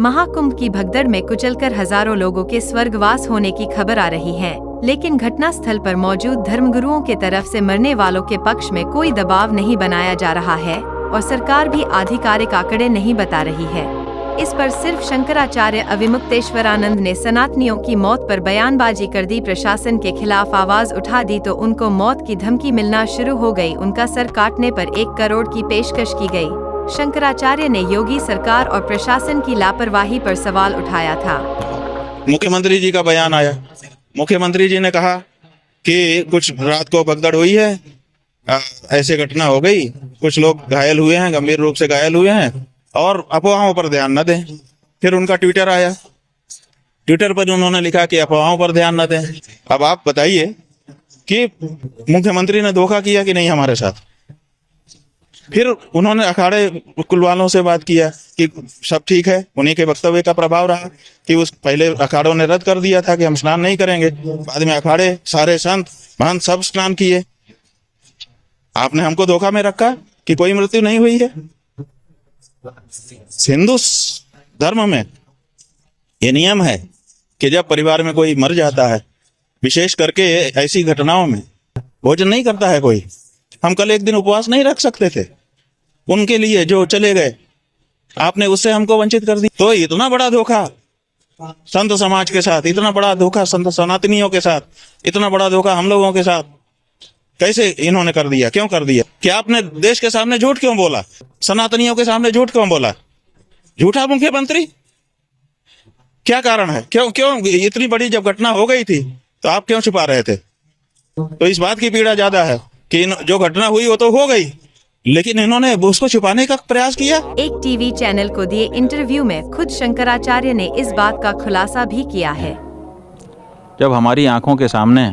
महाकुंभ की भगदड़ में कुचलकर हजारों लोगों के स्वर्गवास होने की खबर आ रही है, लेकिन घटना स्थल पर मौजूद धर्मगुरुओं के तरफ से मरने वालों के पक्ष में कोई दबाव नहीं बनाया जा रहा है और सरकार भी आधिकारिक आंकड़े नहीं बता रही है। इस पर सिर्फ शंकराचार्य अविमुक्तेश्वरानंद ने सनातनियों की मौत पर बयानबाजी कर दी। प्रशासन के खिलाफ आवाज उठा दी तो उनको मौत की धमकी मिलना शुरू हो गई। उनका सर काटने पर 1 करोड़ की पेशकश की गई। शंकराचार्य ने योगी सरकार और प्रशासन की लापरवाही पर सवाल उठाया था। मुख्यमंत्री जी का बयान आया। मुख्यमंत्री जी ने कहा कि कुछ रात को भगदड़ हुई है, ऐसे घटना हो गई, कुछ लोग घायल हुए हैं, गंभीर रूप से घायल हुए हैं और अफवाहों पर ध्यान न दें। फिर उनका ट्विटर आया, ट्विटर पर उन्होंने लिखा कि अफवाहों पर ध्यान न दें। अब आप बताइए कि मुख्यमंत्री ने धोखा किया कि नहीं हमारे साथ। फिर उन्होंने अखाड़े कुल वालों से बात किया कि सब ठीक है। उन्हीं के वक्तव्य का प्रभाव रहा कि उस पहले अखाड़ों ने रद्द कर दिया था कि हम स्नान नहीं करेंगे, बाद में अखाड़े सारे संत महंत सब स्नान किए। आपने हमको धोखा में रखा कि कोई मृत्यु नहीं हुई है। हिंदू धर्म में ये नियम है कि जब परिवार में कोई मर जाता है, विशेष करके ऐसी घटनाओं में भोजन नहीं करता है कोई। हम कल एक दिन उपवास नहीं रख सकते थे उनके लिए जो चले गए, आपने उससे हमको वंचित कर दी। तो इतना बड़ा धोखा संत समाज के साथ, इतना बड़ा धोखा संत सनातनियों के साथ, इतना बड़ा धोखा हम लोगों के साथ कैसे इन्होंने कर दिया? क्यों कर दिया? क्या आपने देश के सामने झूठ क्यों बोला? सनातनियों के सामने झूठ क्यों बोला? झूठा मुख्यमंत्री, क्या कारण है? क्यों इतनी बड़ी जब घटना हो गई थी तो आप क्यों छुपा रहे थे? तो इस बात की पीड़ा ज्यादा है कि जो घटना हुई वो तो हो गई, लेकिन इन्होंने उसको छुपाने का प्रयास किया। एक टीवी चैनल को दिए इंटरव्यू में खुद शंकराचार्य ने इस बात का खुलासा भी किया है। जब हमारी आंखों के सामने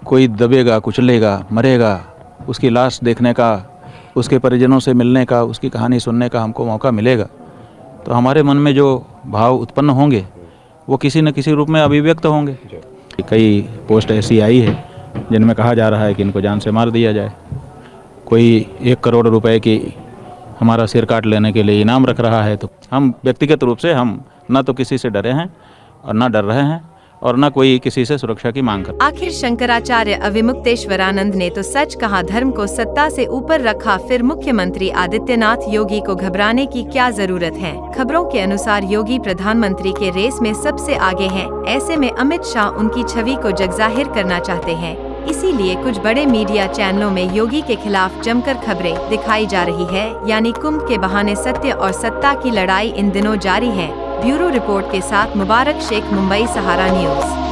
कोई दबेगा, कुचलेगा, मरेगा, उसकी लाश देखने का, उसके परिजनों से मिलने का, उसकी कहानी सुनने का हमको मौका मिलेगा, तो हमारे मन में जो भाव उत्पन्न होंगे वो किसी न किसी रूप में अभिव्यक्त होंगे। कई पोस्ट ऐसी आई है जिनमें कहा जा रहा है कि इनको जान से मार दिया जाए। कोई 1 करोड़ रुपए की हमारा सिर काट लेने के लिए इनाम रख रहा है। तो हम व्यक्तिगत रूप से हम ना तो किसी से डरे हैं और ना डर रहे हैं और न कोई किसी से सुरक्षा की मांग कर। आखिर शंकराचार्य अविमुक्तेश्वरानंद ने तो सच कहा, धर्म को सत्ता से ऊपर रखा। फिर मुख्यमंत्री आदित्यनाथ योगी को घबराने की क्या जरूरत है? खबरों के अनुसार योगी प्रधानमंत्री के रेस में सबसे आगे हैं। ऐसे में अमित शाह उनकी छवि को जगजाहिर करना चाहते हैं। इसीलिए कुछ बड़े मीडिया चैनलों में योगी के खिलाफ जमकर खबरें दिखाई जा रही है। यानी कुंभ के बहाने सत्य और सत्ता की लड़ाई इन दिनों जारी है। ब्यूरो रिपोर्ट के साथ मुबारक शेख, मुंबई सहारा न्यूज़।